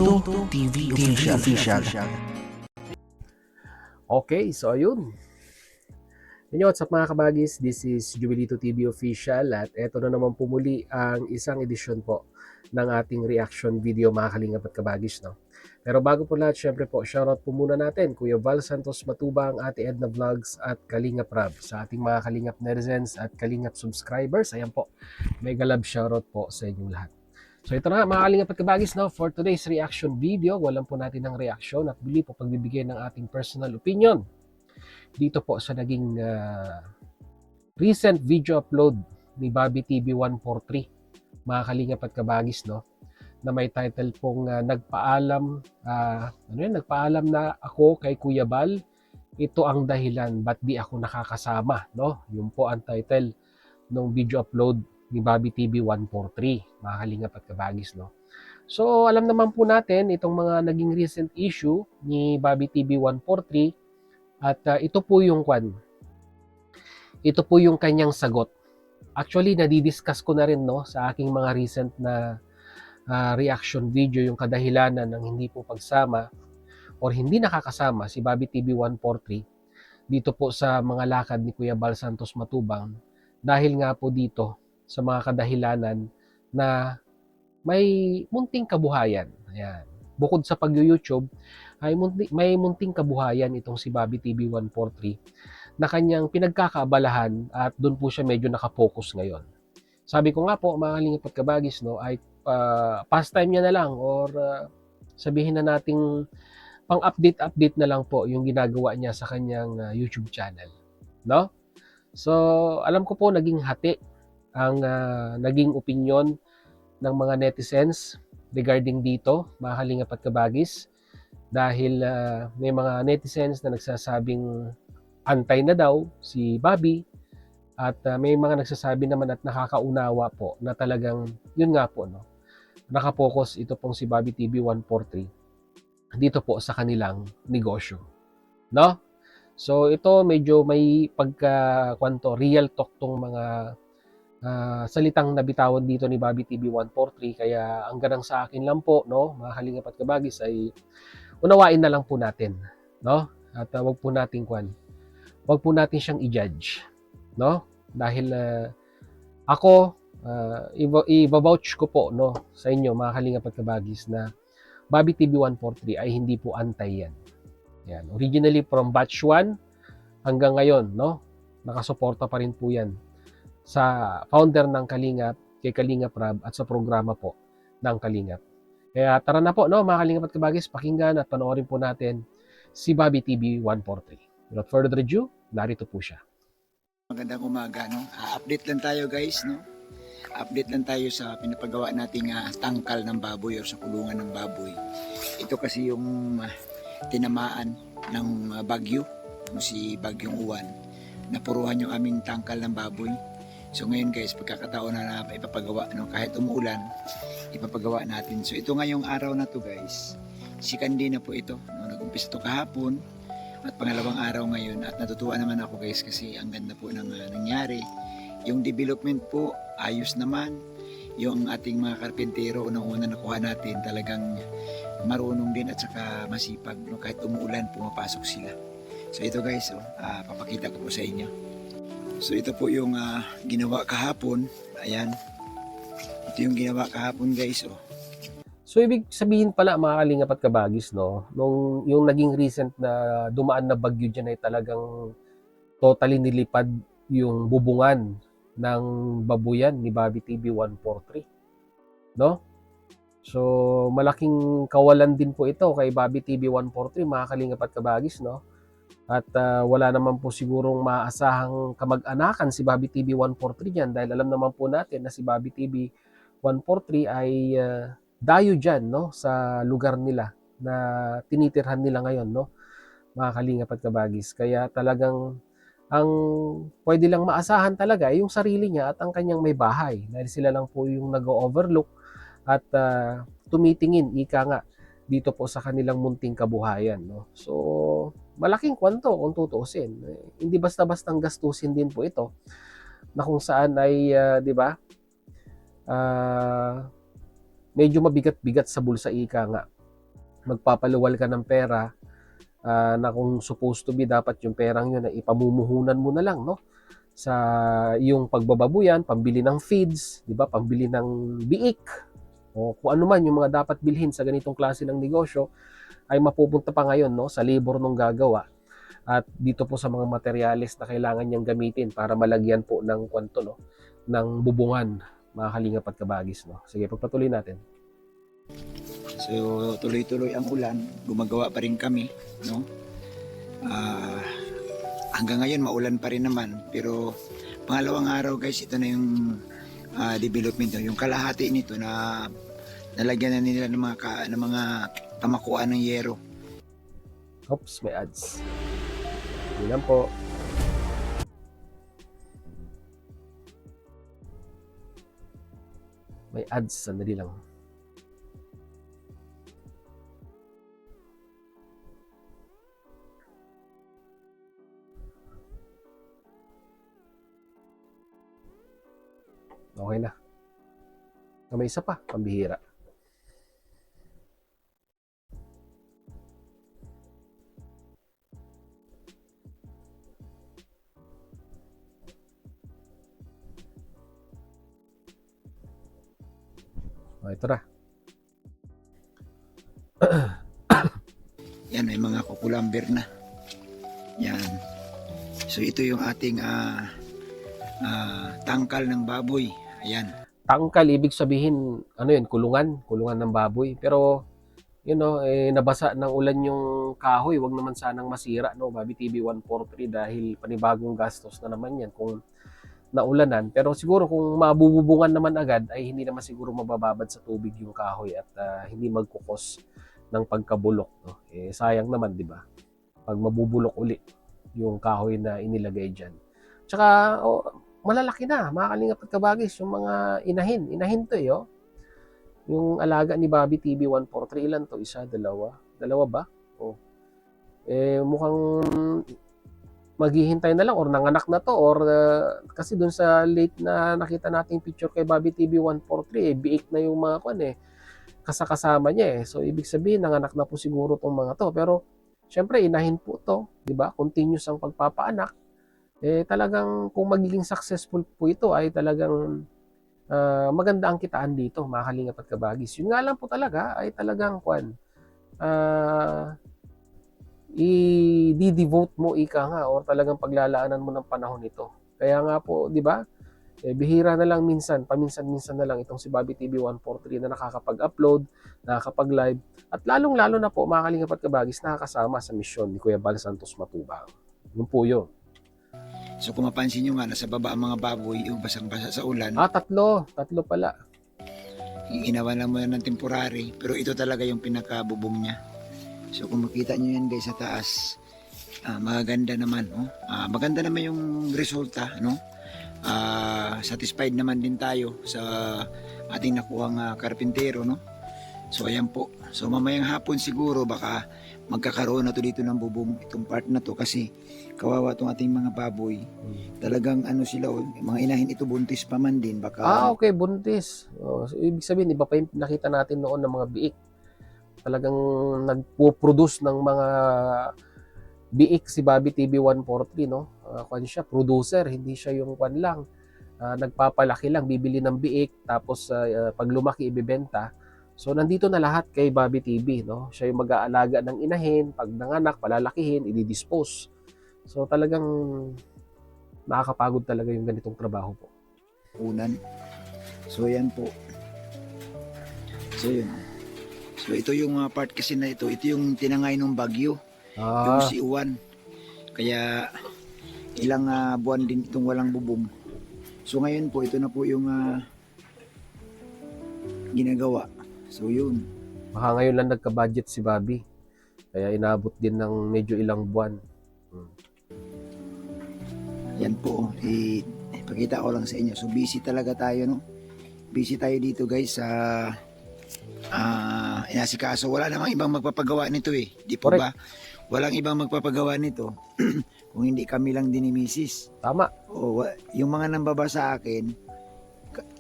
Jubilito TV Official. Okay, so ayun. What's up mga kabagis? This is Jubilito TV Official at eto na naman po muli ang isang edisyon po ng ating reaction video mga kalingap at kabagis. No? Pero bago po lahat, syempre po, shoutout po muna natin Kuya Val Santos Matubang, Ate Edna Vlogs at Kalingap Rab sa ating mga Kalingap netizens at Kalingap subscribers. Ayan po, mega love shoutout po sa inyong lahat. So ito na mga kalingap at kabagis, no? For today's reaction video, walang po natin ng reaction at muli po pagbibigay ng ating personal opinion dito po sa naging recent video upload ni Bobby TV 143 mga kalingap at kabagis, no? Na may title pong nagpaalam nagpaalam na ako kay Kuya Bal, ito ang dahilan ba't di ako nakakasama, no? Yun po ang title ng video upload ni Bobby TV 143 mga kalingap at kabagis, no? So alam naman po natin itong mga naging recent issue ni Bobby TV 143 at ito po yung kanyang sagot. Actually nadidiscuss ko na rin, no, sa aking mga recent na reaction video yung kadahilanan ng hindi po pagsama or hindi nakakasama si Bobby TV 143 dito po sa mga lakad ni Kuya Val Santos Matubang dahil nga po dito sa mga kadahilanan na may munting kabuhayan. Ayan. Bukod sa pag-YouTube, ay may munting kabuhayan itong si Bobby TV 143 na kanyang pinagkakaabalahan at doon po siya medyo nakapokus ngayon. Sabi ko nga po, mga kalingap at kabagis, no, ay pastime niya na lang or sabihin na nating pang-update na lang po yung ginagawa niya sa kanyang YouTube channel. No? So, alam ko po naging hati ang naging opinion ng mga netizens regarding dito, mga kalingap at kabagis, dahil may mga netizens na nagsasabing antay na daw si Bobby at may mga nagsasabi naman at nakakaunawa po na talagang yun nga po, no, nakapokus ito pong si Bobby TV 143 dito po sa kanilang negosyo, no? So ito medyo may real talk tong mga salitang nabitawan dito ni Bobby TV 143, kaya ang ganang sa akin lang po, no, mga kalingap at kabagis, ay unawain na lang po natin, no? At wag po natin siyang i-judge, no? Dahil ako i-vouch ko po, no, sa inyo mga kalingap at kabagis na Bobby TV 143 ay hindi po antay yan. Yan. Originally from batch 1 hanggang ngayon, no, nakasuporta pa rin po yan sa founder ng Kalingap, kay Kalingap Rab at sa programa po ng Kalingap. Kaya tara na po, no, mga kalingap at kabagis, pakinggan at panoorin po natin si Bobby TV 143. Without further ado, narito po siya. Magandang umaga, no? Update lang tayo, guys, no? Update lang tayo sa pinapagawa nating tangkal ng baboy o sa kulungan ng baboy. Ito kasi yung tinamaan ng bagyo, si Bagyong Uwan. Napuruhan yung aming tangkal ng baboy. So ngayon, guys, pagkakataon na ipapagawa, no? Kahit umuulan, ipapagawa natin. So ito ngayong araw na to, guys. Sikandi na po ito, no? Nag-umpisa ito kahapon at pangalawang araw ngayon, at natutuwa naman ako, guys, kasi ang ganda po ng nangyari. Yung development po, ayos naman. Yung ating mga karpentero, unang-una nakuha natin, talagang marunong din at saka masipag, no? Kahit umuulan, pumapasok sila. So ito, guys, papakita ko po sa inyo. So ito po yung ginawa kahapon. Ayan. Ito yung ginawa kahapon, guys. So ibig sabihin pala, mga kalingap at kabagis, no, nung yung naging recent na dumaan na bagyo dyan ay talagang totally nilipad yung bubungan ng babuyan ni Bobby TV 143, no? So malaking kawalan din po ito kay Bobby TV 143, mga kalingap at kabagis, no? At wala naman po sigurong maaasahang kamag-anakan si Bobby TV 143 dyan, dahil alam naman po natin na si Bobby TV 143 ay dayo dyan, no, sa lugar nila na tinitirhan nila ngayon, no, mga kalingap at kabagis. Kaya talagang ang pwede lang maasahan talaga ay yung sarili niya at ang kanyang may bahay, dahil sila lang po yung nag-overlook at tumitingin, ika nga, dito po sa kanilang munting kabuhayan, no. So malaking kwanto kung tutuusin. Hindi basta-bastang gastusin din po ito, na kung saan ay di ba, medyo mabigat-bigat sa bulsa, ika nga. magpapaluwal ka ng pera na kung supposed to be dapat yung perang yun na ipamumuhunan mo na lang, no? Sa yung pagbababuyan, pambili ng feeds, 'di ba? Pambili ng biik o kung ano man yung mga dapat bilhin sa ganitong klase ng negosyo ay mapupunta pa ngayon, no, sa labor nung gagawa at dito po sa mga materyales na kailangan niyang gamitin para malagyan po ng kwanto, no, ng bubungan, mga kalingap at kabagis, no. Sige, pagpatuloy natin. So tuloy-tuloy ang ulan, gumagawa pa rin kami, no? Hanggang ngayon maulan pa rin naman, pero pangalawang araw guys, ito na yung development, yung kalahati nito na nalagyan na nila ng mga kamakuan ng yero. Oops, may ads. Yun lang po. May ads, sandali lang. Okay na. May isa pa, pambihira. Ito na. Yan, may mga kukulamber na. Yan. So ito yung ating tangkal ng baboy. Ayan. Tangkal, ibig sabihin, ano yun, kulungan ng baboy. Pero, nabasa ng ulan yung kahoy, wag naman sanang masira, no, Bobby TV 143 dahil panibagong gastos na naman yan kung naulanan. Pero siguro kung mabububungan naman agad, ay hindi naman siguro mabababad sa tubig yung kahoy at hindi magkukos ng pagkabulok, no. Sayang naman, di ba? Pag mabubulok uli yung kahoy na inilagay dyan. Tsaka, malalaki na, mga kalingap at kabagis, yung mga inahin to yung alaga ni Bobby TV 143, ilan to? Isa, dalawa ba? Mukhang maghihintay na lang or nanganak na to or kasi dun sa late na nakita nating picture kay Bobby TV 143, biik na yung mga kasama niya so ibig sabihin nanganak na po siguro tong mga to, pero syempre inahin po to, di ba? Continuous ang pagpapaanak. Talagang kung magiging successful po ito ay talagang maganda ang kitaan dito, mga kalingap at kabagis. Yun nga lang po talaga ay talagang i-devote mo ika nga or talagang paglalaanan mo ng panahon nito. Kaya nga po, di ba? Bihira na lang paminsan-minsan na lang itong si Bobby TV 143 na nakakapag-upload, nakakapag-live, at lalong-lalo na po, mga kalingap at kabagis, nakakasama sa misyon ni Kuya Bal Santos Matubang. Yun po yun. So kung mapansin nyo nga, nasa baba ang mga baboy, yung basang-basa sa ulan. Tatlo pala. Inawan lang mo yan ng temporary, pero ito talaga yung pinakabubong niya. So kung makita nyo yan guys sa taas, maganda naman, no? Maganda naman yung resulta, no? Satisfied naman din tayo sa ating nakuhang karpintero, no? So ayan po. So mamayang hapon siguro baka magkakaroon na to dito ng bubong itong part na to kasi kawawa tong ating mga baboy. Talagang sila, mga inahin ito buntis pa man din baka. Okay, buntis. So, ibig sabihin iba pa yung nakita natin noon ng mga biik. Talagang nagpo-produce ng mga biik si Bobby TV 143, no? Siya producer, hindi siya yung lang. Nagpapalaki lang, bibili ng biik tapos pag lumaki ibebenta. So nandito na lahat kay Bobby TV, no? Siya yung mag-aalaga ng inahin, pag nanganak, palalakihin, i-dispose. So talagang nakakapagod talaga yung ganitong trabaho po. Unan. So yan po. So yun. So ito yung part kasi na ito yung tinangay ng bagyo. Yung si Uwan. Kaya ilang buwan din itong walang bubong. So ngayon po, ito na po yung ginagawa. So yun. Baka ngayon lang nagka-budget si Bobby. Kaya inabot din ng medyo ilang buwan. Yan po. Ipakita ko lang sa inyo. So busy talaga tayo, no? Busy tayo dito guys sa inasikaso. Wala namang ibang magpapagawa nito eh. Di po ba? Walang ibang magpapagawa nito. Kung hindi kami lang din ni Mrs. Tama. Yung mga nambaba sa akin,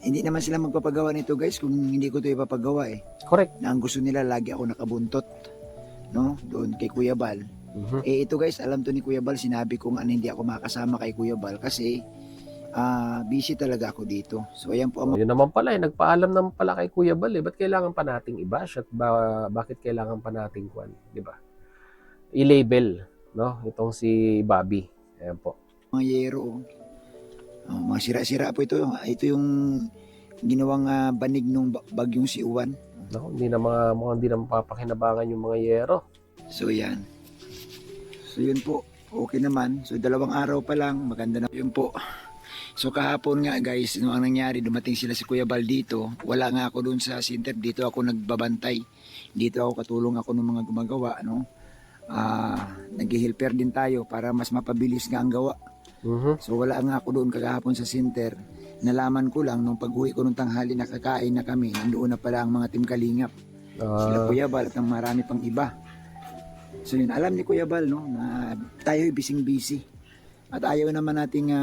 hindi naman sila magpapagawa nito guys kung hindi ko ito ipapagawa eh. Correct. Na ang gusto nila lagi ako nakabuntot. no? Doon kay Kuya Bal. Mhm. Ito guys, alam to ni Kuya Bal, sinabi kong hindi ako makasama kay Kuya Bal kasi busy talaga ako dito. So ayan po ang Yun naman pala, nagpaalam naman pala kay Kuya Bal, Ba't kailangan pa nating i-bash at bakit kailangan pa nating di ba? I-label, no? Itong si Bobby. Ayan po. mga yero. Mga sira-sira po ito. Ito yung ginawang banig nung bagyong si Uwan. No, mukhang hindi na mapapakinabangan yung mga yero. So yan. So yun po. Okay naman. So 2 araw pa lang. Maganda na yun po. So kahapon nga guys, ano ang nangyari, dumating sila si Kuya Bal dito. Wala nga ako doon sa center. Dito ako nagbabantay. Dito ako katulong ako ng mga gumagawa. No? Nag-helper din tayo para mas mapabilis nga ang gawa. So wala nga ako doon kagahapon sa center. Nalaman ko lang nung pag-uwi ko nung tanghali nakakain na kami. Nandoon na pala ang mga Team Kalingap. Sila Kuya Bal at ang marami pang iba. So yun, alam ni Kuya Bal no, na tayo busy. At ayaw naman nating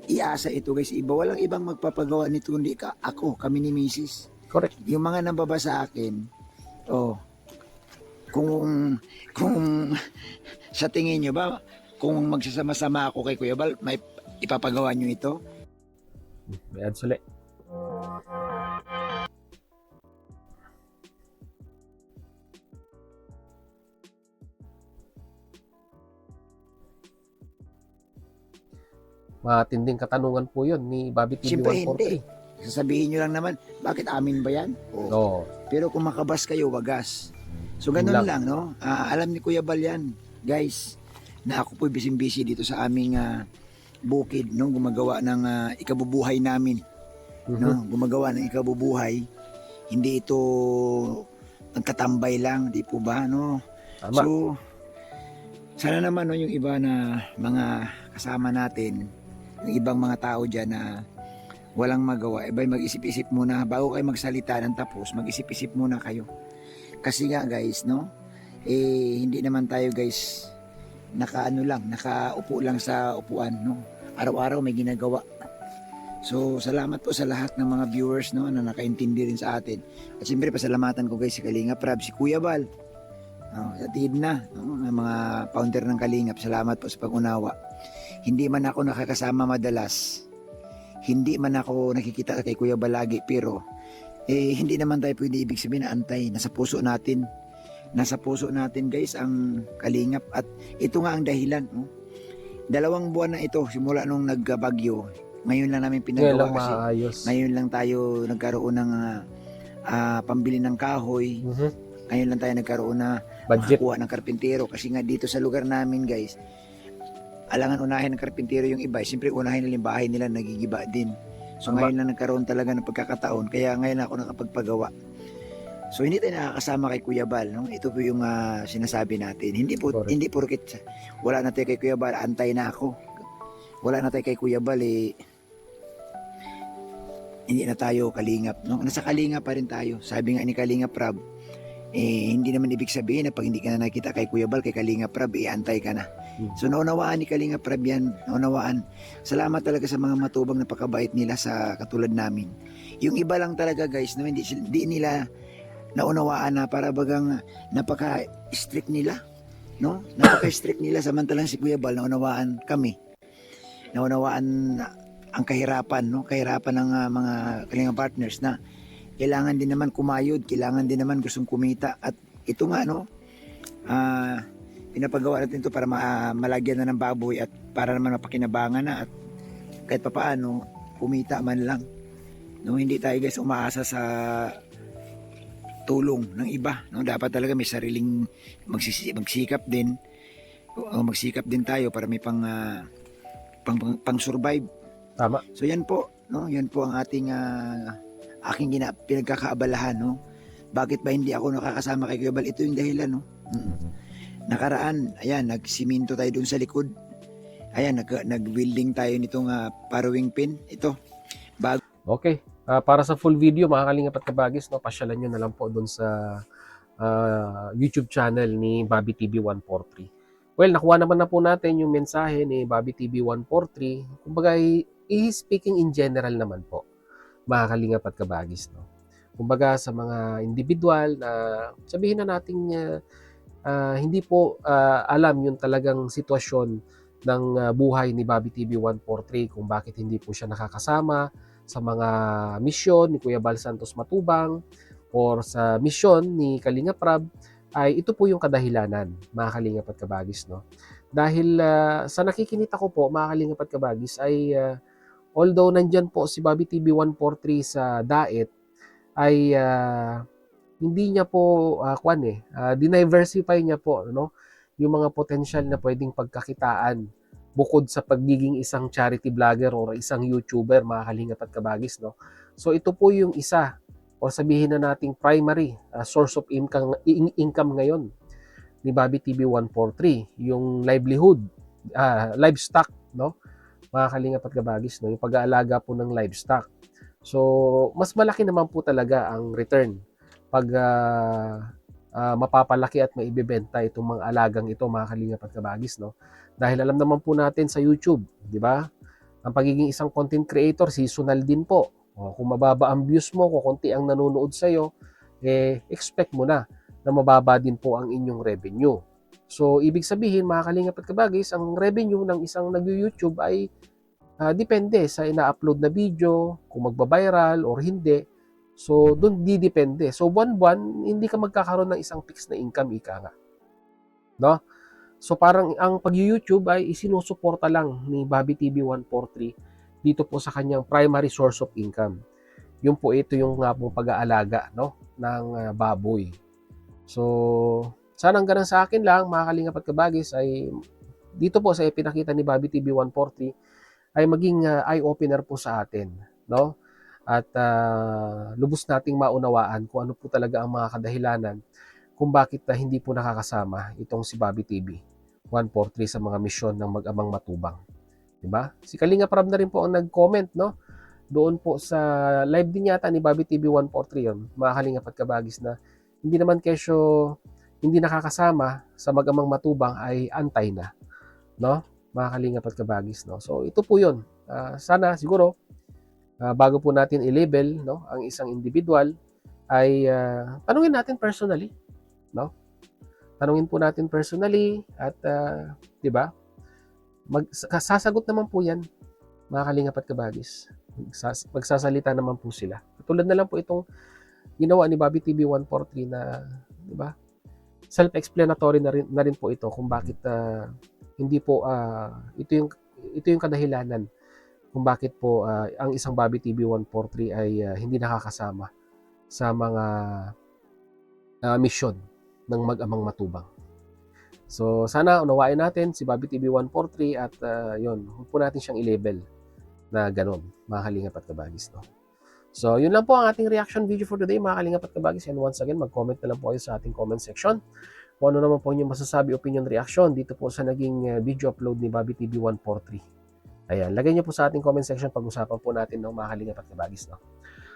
iasa ito guys. Walang ibang magpapagawa nito kundi kami ni Mrs. Correct. Yung mga nababasa akin, kung sa tingin nyo ba, kung magsasama-sama ako kay Kuya Bal, may ipapagawa nyo ito? May ads ulit. Matinding katanungan po yun ni Bobby TV Siyempre 143. hindi. Sasabihin nyo lang naman, bakit amin ba yan? Oo. Pero kung makabas kayo, wagas. So ganun lang, no? Alam ni Kuya Bal yan, guys, na ako po busy dito sa aming bukid, no? Gumagawa ng ikabubuhay namin. No? Gumagawa ng ikabubuhay. Hindi ito nagtatambay lang, di po ba? No? Tama. So, sana naman no, yung iba na mga kasama natin, yung ibang mga tao dyan na walang magawa, mag-isip-isip muna bago kayo magsalita ng tapos, mag-isip-isip muna kayo. Kasi nga guys, no? Hindi naman tayo guys nakaupo lang sa upuan, no? Araw-araw may ginagawa. So, salamat po sa lahat ng mga viewers, no, na nakaintindi rin sa atin. At siyempre, pasalamatan ko guys si Kalingap Rab, si Kuya Bal, sa Tidna, no, ng mga founder ng Kalingap. Salamat po sa pag-unawa. Hindi man ako nakakasama madalas, hindi man ako nakikita kay Kuya Bal lagi, pero hindi naman tayo pwede ibig sabihin na antay. Nasa puso natin guys ang Kalingap, at ito nga ang dahilan, no? 2 buwan na ito simula nung nagbagyo. Ngayon lang namin pinagawa kasi ngayon lang tayo nagkaroon ng pambili ng kahoy. Ngayon lang tayo nagkaroon na budget makakuha ng karpintero, kasi nga dito sa lugar namin guys, alangan unahin ng karpintero yung iba. Siyempre unahin nila yung bahay nila, nagigiba din. So ngayon lang nagkaroon talaga ng pagkakataon, kaya ngayon ako nakapagpagawa. So hindi tayo nakakasama kay Kuya Bal, no? Ito po yung sinasabi natin. Hindi porket wala na tayo kay Kuya Bal, antay na ako. Wala na tayo kay Kuya Bal, hindi na tayo Kalingap, no? Nasa Kalingap pa rin tayo. Sabi nga ni Kalingap Rab, hindi naman ibig sabihin na pag hindi ka na nakita kay Kuya Bal, kay Kalingap Rab, antay ka na. So naunawaan ni Kalingap Rab yan, naunawaan. Salamat talaga sa mga matubang na pakabait nila sa katulad namin. Yung iba lang talaga guys, no, hindi nila naunawaan na para bagang napaka-strict nila, no? Napaka-strict nila, samantalang si Kuya Bal naunawaan kami. Naunawaan ang kahirapan, no? Kahirapan ng mga Kalingap partners na kailangan din naman kumayod, kailangan din naman gustong kumita. At ito nga, no, pinapagawa natin ito para malagyan na ng baboy at para naman mapakinabangan na at kahit papaano kumita man lang, no? Hindi tayo guys umaasa sa tulong ng iba, no? Dapat talaga may sariling magsikap din, magsikap din tayo para may pang survive. Tama. So yan po, no? Yan po ang ating aking pinagkakaabalahan, no? Bakit ba hindi ako nakakasama kay Kuya Bal? Ito yung dahilan, no? Nakaraan, ayan, nagsiminto tayo dun sa likod. Ayan, nag-welding tayo nitong parawing pin. Ito. Okay. Para sa full video, mga Kalingap at Kabagis, no, pasyalan nyo na lang po dun sa YouTube channel ni Bobby TV 143. Well, nakuha naman na po natin yung mensahe ni Bobby TV 143. Kumbaga, he's speaking in general naman po, mga Kalingap at Kabagis, no. Kumbaga sa mga individual na sabihin na nating hindi po alam yung talagang sitwasyon ng buhay ni Bobby TV 143 kung bakit hindi po siya nakakasama sa mga misyon ni Kuya Bal Santos Matubang or sa misyon ni Kalinga Prab, ay ito po yung kadahilanan, mga Kalingap at Kabagis, no? Dahil sa nakikinita ko po, mga Kalingap at Kabagis, ay although nandyan po si Bobby TV 143 sa DAET, ay hindi niya po diniversify niya po, no, yung mga potential na pwedeng pagkakitaan bukod sa pagiging isang charity vlogger or isang YouTuber, mga Kalingap at Kabagis, no. So ito po yung isa o sabihin na nating primary source of income ngayon ni Bobby TV 143, yung livelihood, livestock, no, mga Kalingap at Kabagis, no, yung pag-aalaga po ng livestock. So mas malaki naman po talaga ang return pag mapapalaki at maibebenta itong mga alagang ito, mga Kalingap at Kabagis, no? Dahil alam naman po natin sa YouTube, di ba? Ang pagiging isang content creator, seasonal din po. O, kung mababa ang views mo, kung konti ang nanonood sa'yo, expect mo na mababa din po ang inyong revenue. So, ibig sabihin, mga Kalingap at Kabagis, ang revenue ng isang nag-YouTube ay depende sa ina-upload na video, kung magba-viral or hindi. So, doon didepende. So, buwan-buwan, hindi ka magkakaroon ng isang fixed na income, ika nga. No? So, parang ang pag-YouTube ay isinusuporta lang ni Bobby TV 143 dito po sa kanyang primary source of income. Yung po ito yung nga pong pag-aalaga, no, ng baboy. So, sana ang ganun sa akin lang, mga Kalingap at Kabagis, ay dito po sa ipinakita ni Bobby TV 143 ay maging eye-opener po sa atin, no? At lubos nating maunawaan kung ano po talaga ang mga kadahilanan kung bakit hindi po nakakasama itong si Bobby TV 143 sa mga misyon ng Mag-amang Matubang. Diba? Si Kalinga Prab na rin po ang nag-comment, no? Doon po sa live din yata ni Bobby TV 143 yun, mga Kalingap at Kabagis, na hindi naman kesyo hindi nakakasama sa Mag-amang Matubang ay antay na, no? Mga Kalingap at Kabagis, no? So ito po yun. Sana siguro bago po natin i-label, no, ang isang individual ay tanungin natin personally, no? Tanungin po natin personally at 'di ba? Sasagot naman po 'yan, mga Kalingap at Kabagis. Magsasalita naman po sila. Katulad na lang po itong ginawa ni Bobby TV 143 na, 'di ba? Self-explanatory na rin po ito kung bakit hindi po ito yung kadahilanan kung bakit po ang isang Bobby TV 143 ay hindi nakakasama sa mga misyon ng Mag-amang Matubang. So, sana unawain natin si Bobby TV 143 at yun, huwag po natin siyang i-label na ganun, mga Kalingap at Kabagis, no? So, yun lang po ang ating reaction video for today, mga Kalingap at Kabagis. And once again, mag-comment na lang po kayo sa ating comment section kung ano naman po inyong masasabi, opinion, reaction dito po sa naging video upload ni Bobby TV 143. Ayan, lagay niyo po sa ating comment section, pag-usapan po natin ng mga Kalingap at Kabagis, no?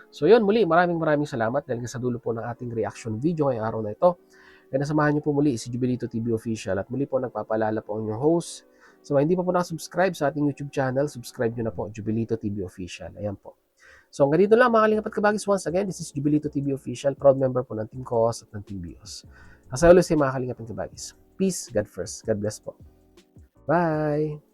So, yun, muli, maraming salamat dahil sa dulo po ng ating reaction video ngayong araw na ito. Kaya nasamahan niyo po muli si Jubilito TV Official at muli po nagpapaalala po ang inyong host. So, hindi pa po nakasubscribe sa ating YouTube channel, subscribe nyo na po, Jubilito TV Official. Ayan po. So, hanggang dito lang, mga Kalingap at Kabagis. Once again, this is Jubilito TV Official, proud member po ng Team Koos at ng Team Bios. As I always say, mga Kalingap at Kabagis, peace, God first. God bless po. Bye!